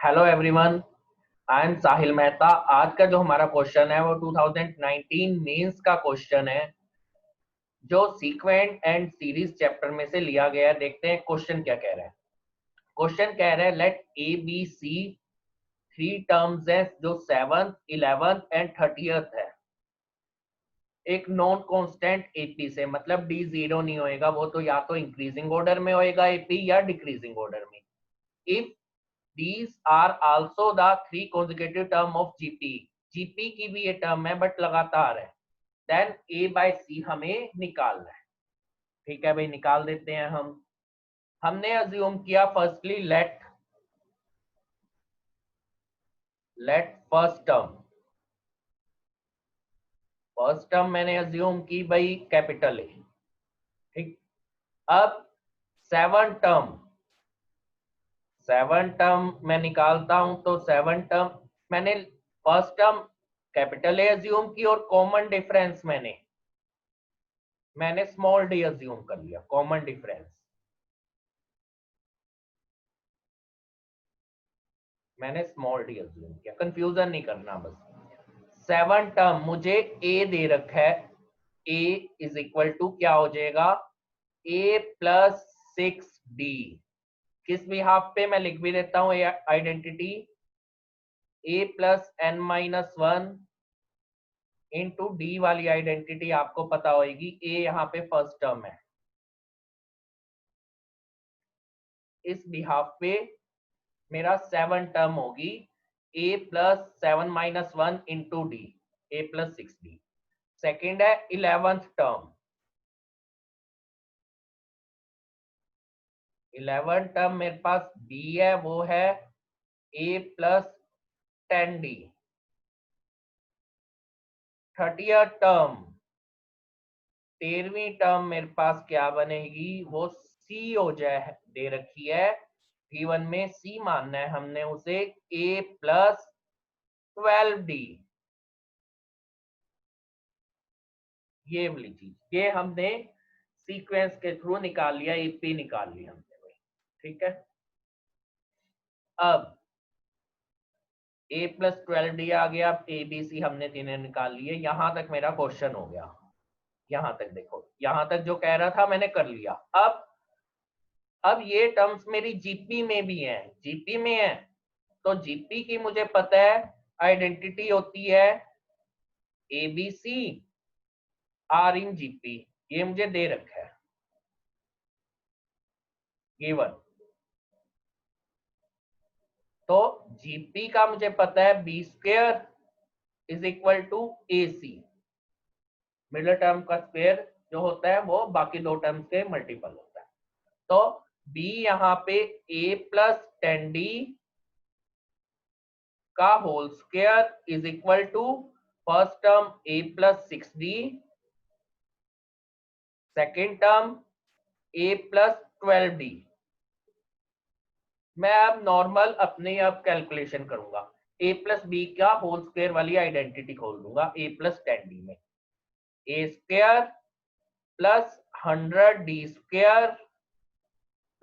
Hello everyone, I am साहिल मेहता। आज का जो हमारा क्वेश्चन है वो 2019 मेंस का क्वेश्चन है, जो सीक्वेंट एंड सीरीज चैप्टर में से लिया गया है। देखते हैं क्वेश्चन क्या कह रहा है। क्वेश्चन कह रहा है let a b c three terms है जो 7th 11th एंड 30th है, एक नॉन कांस्टेंट एपी से। मतलब डी जीरो नहीं होएगा, वो तो या तो इंक्रीजिंग ऑर्डर में होएगा एपी या डिक्रीजिंग ऑर्डर में। If these are also the three consecutive term of GP। GP की भी ये टर्म है बट लगातार है। देन A बाय C हमें निकालना है। ठीक है भाई, निकाल देते हैं हम। हमने अज्यूम किया फर्स्टली लेट फर्स्ट टर्म मैंने अज्यूम की भाई कैपिटल ए। ठीक। अब सेवन टर्म सेवन टर्म मैं निकालता हूं तो सेवन टर्म मैंने first term capital A assume की और कॉमन डिफरेंस मैंने स्मॉल डी अज्यूम कर लिया। कॉमन डिफरेंस मैंने स्मॉल डी अज्यूम किया, कंफ्यूजन नहीं करना बस। सेवन टर्म मुझे ए दे रखा है, ए इज इक्वल टू क्या हो जाएगा, ए प्लस 6d। किस भी हाफ पे मैं लिख भी देता हूं identity, A plus N minus one into D वाली आइडेंटिटी आपको पता होगी। ए यहाँ पे फर्स्ट टर्म है, इस बिहाफ पे मेरा सेवन टर्म होगी ए प्लस 7 - 1 इंटू डी, ए प्लस 6d। सेकेंड है 11th टर्म। 11th टर्म मेरे पास बी है, वो है A plus 10d। 30th term 13वीं टर्म मेरे पास क्या बनेगी, वो सी हो जाए, दे रखी है गिवन में, सी मानना है हमने उसे, ए प्लस 12d। ये वाली चीज, ये हमने सीक्वेंस के थ्रू निकाल लिया, एपी निकाल लिया हमने भाई। ठीक है। अब ए प्लस 12d आ गया, ए बी सी हमने तीनों निकाल लिए। यहां तक मेरा क्वेश्चन हो गया। यहां तक देखो, यहां तक जो कह रहा था मैंने कर लिया। अब ये टर्म्स मेरी जीपी में भी है, जीपी में है तो जीपी की मुझे पता है आइडेंटिटी होती है a b c are in GP. ये मुझे दे रखा है गिवन। तो जीपी का मुझे पता है b square is equal to A c. Middle term का स्क्वायर जो होता है वो बाकी दो टर्म्स के मल्टीपल होता है। तो b यहाँ पे a प्लस 10d का whole square is equal to first term a plus 6d, second term a plus 12d। मैं अब नॉर्मल अपने अब कैलकुलेशन करूंगा, a प्लस बी का होल स्क्वायर वाली आइडेंटिटी खोल दूंगा a प्लस 10d में। a square plus 100d square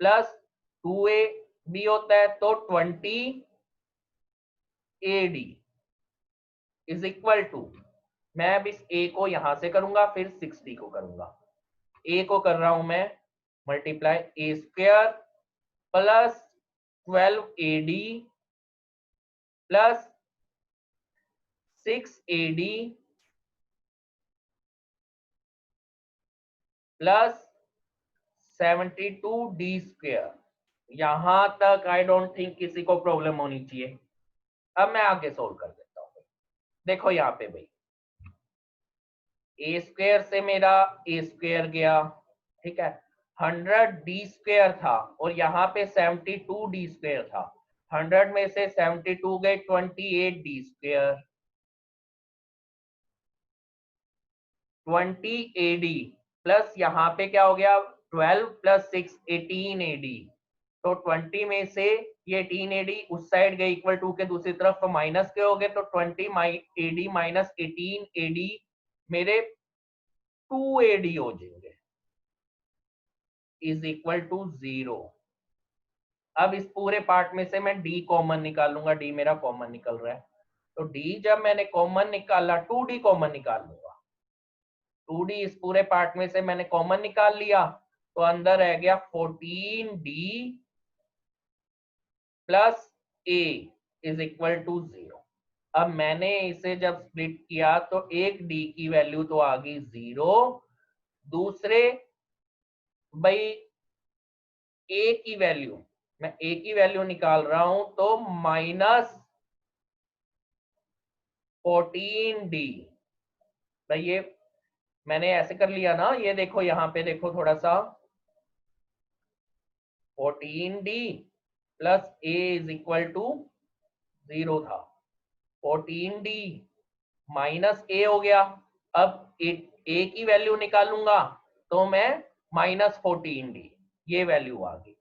plus 2a b होता है तो 20 AD इज इक्वल टू, मैं अब इस a को यहां से करूंगा फिर 6d को करूंगा। a को कर रहा हूं मैं multiply a square plus 12AD plus 6AD plus 72d square. यहां तक आई डोंट थिंक किसी को प्रॉब्लम होनी चाहिए। अब मैं आगे सोल्व कर देता हूं। देखो यहाँ पे भाई, ए स्क्वायर से मेरा ए स्क्वायर गया, ठीक है, 100d स्क्वायर था और यहाँ पे 72d स्क्वायर था। 100 में से 72 गए 28d स्क्वायर, 20AD प्लस यहाँ पे क्या हो गया 12 प्लस 6 18AD। तो 20 में से ये 18AD उस साइड गए इक्वल टू के दूसरी तरफ, तो माइनस के हो गए, तो 20AD माइनस 18AD मेरे 2AD हो जाएंगे इज इक्वल टू 0। अब इस पूरे पार्ट में से मैं डी कॉमन निकालूंगा, डी मेरा कॉमन निकल रहा है, तो डी जब मैंने कॉमन निकाला 2d कॉमन निकाल लूंगा। 2d इस पूरे पार्ट में से मैंने कॉमन निकाल लिया, तो अंदर रह गया 14d plus a is equal to 0। अब मैंने इसे जब स्प्लिट किया तो एक d की वैल्यू तो आ गई 0, दूसरे भाई a की वैल्यू, मैं a की वैल्यू निकाल रहा हूं तो माइनस 14d। भाई ये मैंने ऐसे कर लिया ना, ये देखो यहाँ पे देखो थोड़ा सा, 14d plus a is equal to 0 था, 14d माइनस a हो गया। अब a की वैल्यू निकालूंगा तो मैं माइनस 14d, ये वैल्यू आ गई।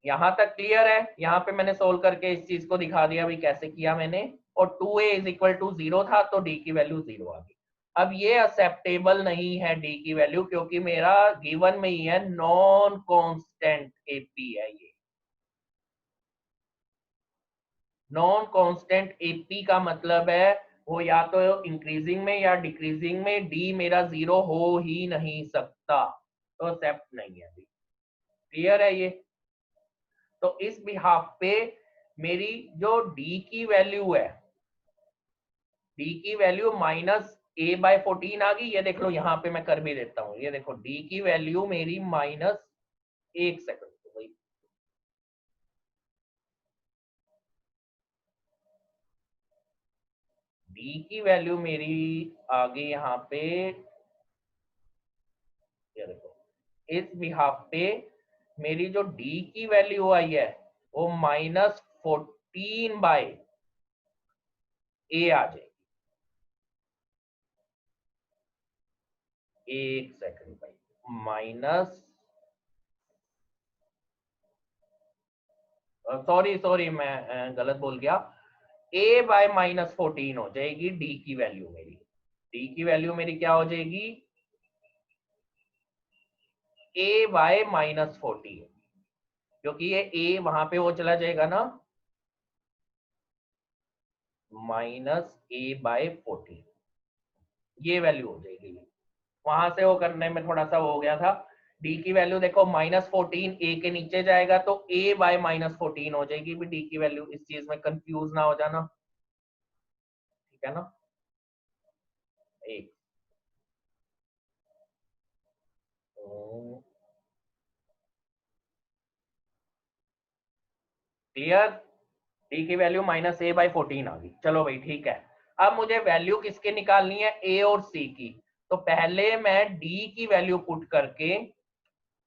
यहां तक क्लियर है? यहाँ पे मैंने सोल्व करके इस चीज को दिखा दिया भाई कैसे किया मैंने, और 2a इज इक्वल टू 0 था तो d की वैल्यू 0 आ गई। अब ये एक्सेप्टेबल नहीं है d की वैल्यू, क्योंकि मेरा गिवन में ही है नॉन कांस्टेंट एपी है, ये नॉन कांस्टेंट एपी का मतलब है वो या तो इंक्रीजिंग में या डिक्रीजिंग में d मेरा 0 हो ही नहीं सकता, तो एक्सेप्ट नहीं है। क्लियर है ये? तो इस बिहाफ पे मेरी जो d की वैल्यू है, d की वैल्यू माइनस a बाय 14 आ गई। ये देख लो, यहाँ पे मैं कर भी देता हूँ, ये देखो d की वैल्यू मेरी माइनस, एक सेकंड भाई, d की वैल्यू मेरी आ गई यहाँ पे, ये देखो इस बिहाफ पे मेरी जो d की वैल्यू आई है वो माइनस 14 बाय a आ जाएगी। एक सेकंड भाई, माइनस, सॉरी सॉरी मैं गलत बोल गया, a बाय माइनस 14 हो जाएगी d की वैल्यू मेरी। d की वैल्यू मेरी क्या हो जाएगी? a बाय माइनस 14, क्योंकि ये a वहां पे वो चला जाएगा ना, माइनस a बाय 14, ये वैल्यू हो जाएगी। वहां से वो करने में थोड़ा सा हो गया था। d की वैल्यू देखो माइनस 14 a के नीचे जाएगा तो a बाय माइनस 14 हो जाएगी भी d की वैल्यू। इस चीज में कंफ्यूज ना हो जाना, ठीक है ना? एक क्लियर? d की वैल्यू माइनस a बाई 14 आ गई। चलो भाई ठीक है, अब मुझे वैल्यू किसके निकालनी है? a और c की। तो पहले मैं d की वैल्यू पुट करके,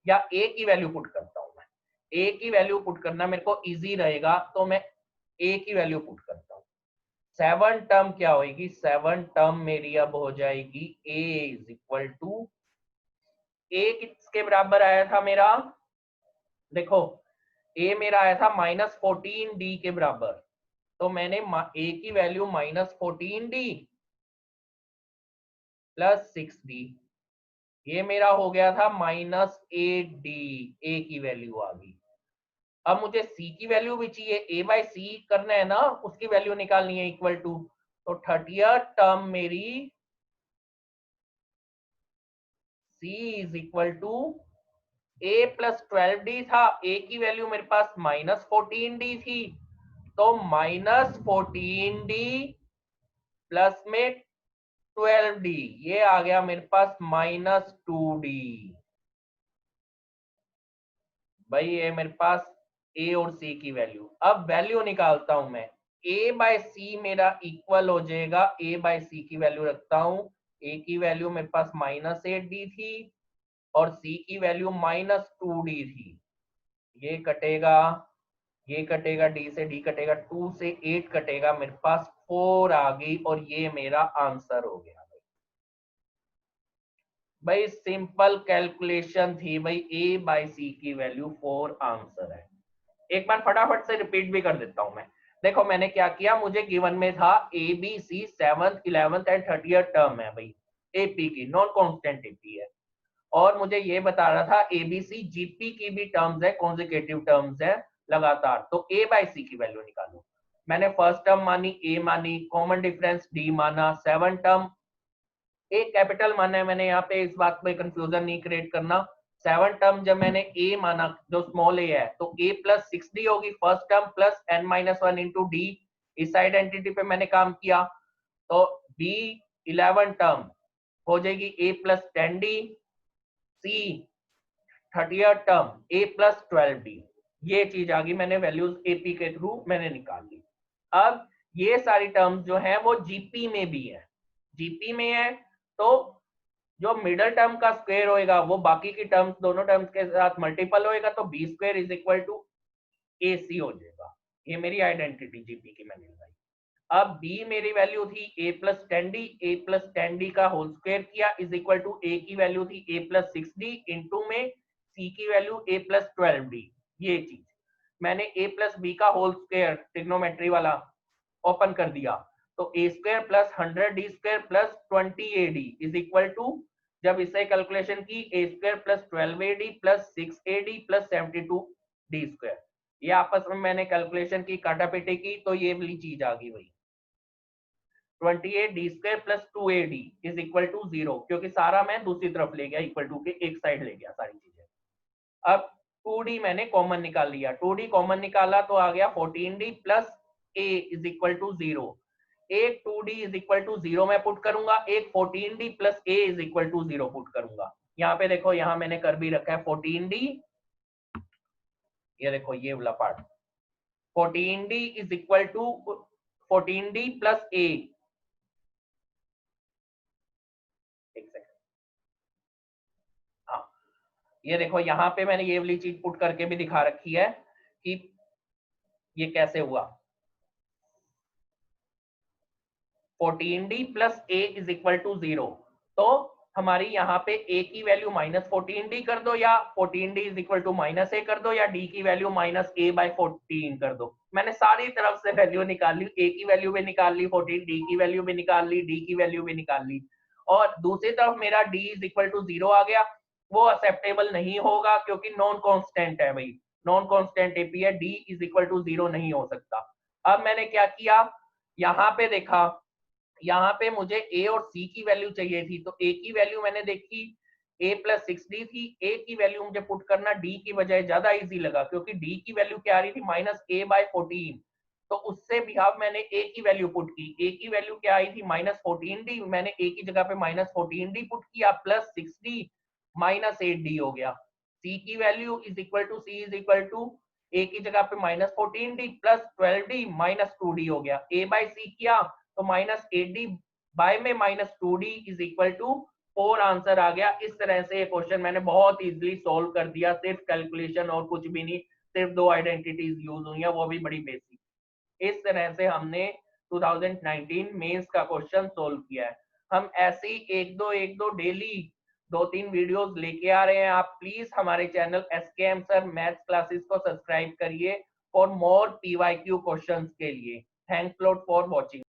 या a की वैल्यू पुट करता हूं, मैं a की वैल्यू पुट करना मेरे को इजी रहेगा, तो मैं a की वैल्यू पुट करता हूं। 7 टर्म क्या होगी? 7 टर्म मेरी अब हो जाएगी a is equal to, a किसके बराबर आया था मेरा? देखो a मेरा आया था माइनस 14d के बराबर, तो मैंने a की value minus 14d plus 6d, ये मेरा हो गया था माइनस 8d, a की वैल्यू आ गई। अब मुझे c की वैल्यू भी चाहिए, a बाई सी करना है ना, उसकी वैल्यू निकालनी है इक्वल टू, तो 30th टर्म मेरी c is equal to a plus 12d था, a की वैल्यू मेरे पास माइनस 14d थी, तो माइनस 14d प्लस में 12d, ये आ गया मेरे पास माइनस 2d। भाई ये मेरे पास a और c की वैल्यू, अब वैल्यू निकालता हूं मैं, a बाय सी मेरा इक्वल हो जाएगा, a बाय सी की वैल्यू रखता हूं, a की वैल्यू मेरे पास माइनस 8d थी और c की वैल्यू माइनस 2d थी। ये कटेगा, ये कटेगा, d से d कटेगा, 2 से 8 कटेगा, मेरे पास 4 आ गई, और ये मेरा आंसर हो गया। भाई सिंपल कैलकुलेशन थी भाई, a बाई सी की वैल्यू 4 आंसर है। एक बार फटाफट से रिपीट भी कर देता हूं मैं। देखो मैंने क्या किया, मुझे गिवन में था a b c 7th 11th and 30th term है भाई, एपी की नॉन कांस्टेंट एपी है। और मुझे ये बता रहा था एबीसी जीपी की भी टर्म्स है, कॉन्जिक्यूटिव टर्म्स है लगातार, तो ए बाय सी की वैल्यू निकालो। मैंने फर्स्ट टर्म मानी, ए मानी, कॉमन डिफरेंस डी माना, 7 टर्म ए कैपिटल माना है मैंने, यहाँ पे इस बात में कंफ्यूजन नहीं क्रिएट करना। 7 टर्म जब मैंने ए माना जो स्मॉल ए है, तो ए प्लस 6d होगी first term plus n-1 into D, इस आइडेंटिटी पे मैंने काम किया, तो बी 11 टर्म हो जाएगी a plus 10d, c 30th term a plus 12d। ये चीज आ गई, मैंने वैल्यूज एपी के थ्रू मैंने निकाल ली। अब ये सारी टर्म्स जो है वो जीपी में भी है, जीपी में है, तो जो मिडल टर्म का स्क्वायर होएगा वो बाकी की टर्म्स, दोनों टर्म्स के साथ मल्टीपल होएगा, तो B square is equal to A C हो जाएगा। ये मेरी आइडेंटिटी जीपी की मैंने लगाई। अब b मेरी वैल्यू थी a plus 10d, a plus 10d का होल स्क्वायर किया इज इक्वल टू a की वैल्यू थी a प्लस 6d, इंटू में c की वैल्यू a प्लस 12d। ये चीज मैंने a प्लस b का होल स्क्वायर ट्रिग्नोमेट्री वाला ओपन कर दिया, तो a square plus 100d square plus 20ad is equal to, जब इसे कैलकुलेशन की, a square plus 12ad plus 6ad plus 72d square, ये आपस में मैंने कैलकुलेशन की, काटापीटी की, तो ये वाली चीज आ गई वही 28d square plus 2ad is equal to 0, क्योंकि सारा मैं दूसरी तरफ ले गया, इक्वल टू के एक साइड ले गया सारी चीजें। अब 2d मैंने कॉमन निकाल लिया, 2d कॉमन निकाला तो आ गया 14d plus a is equal to 0। एक 2d इज इक्वल टू 0 मैं पुट करूंगा, एक 14d plus a is equal to 0 put करूंगा। यहाँ पे देखो, यहाँ मैंने कर भी रखा है 14d, ये देखो ये वाला part, 14d is equal to 14d plus a, एक सेकंड, हाँ ये देखो यहाँ पे मैंने ये वाली चीज पुट करके भी दिखा रखी है कि ये कैसे हुआ। 14d plus a is equal to 0, तो हमारी यहाँ पे a की वैल्यू माइनस 14d कर दो, या 14d is equal to minus a कर दो, या d की वैल्यू माइनस a बाय 14 कर दो। मैंने सारी तरफ से वैल्यू निकाल ली, a की वैल्यू भी निकाल ली 14, d की वैल्यू भी निकाल ली, d की वैल्यू भी निकाल ली, और दूसरी तरफ मेरा d इज इक्वल टू 0 आ गया। वो एक्सेप्टेबल नहीं होगा क्योंकि नॉन कांस्टेंट है भाई, नॉन कांस्टेंट एपी है, d इज इक्वल टू 0 नहीं हो सकता। अब मैंने क्या किया, यहाँ पे देखा, यहाँ पे मुझे a और c की वैल्यू चाहिए थी, तो a की वैल्यू मैंने देखी a प्लस 6d थी, a की वैल्यू मुझे पुट करना d की बजाय ज्यादा इजी लगा, क्योंकि d की वैल्यू क्या आ रही थी माइनस a बाय 14, तो उससे भी अब मैंने a की वैल्यू पुट की, a की वैल्यू क्या आई थी माइनस 14d, मैंने a की जगह पे माइनस 14d पुट किया, प्लस 6d माइनस 8d हो गया। c की वैल्यू is equal to, c is equal to a की जगह पे minus 14d plus 12d minus 2d हो गया, a बाय c किया तो माइनस 8d बाय में minus 2d is equal to 4 answer आ गया। इस तरह से ये क्वेश्चन मैंने बहुत इजीली सॉल्व कर दिया, सिर्फ कैलकुलेशन और कुछ भी नहीं, सिर्फ दो आइडेंटिटीज यूज हुई है, वो भी बड़ी बेसिक। इस तरह से हमने 2019 मेंस का क्वेश्चन सॉल्व किया है। हम ऐसे ही एक दो डेली 2-3 वीडियोस लेके आ रहे हैं। आप प्लीज हमारे channel SKM sir maths classes को सब्सक्राइब करिए फॉर मोर पीवाईक्यू क्वेश्चंस के लिए। Thanks lot for watching.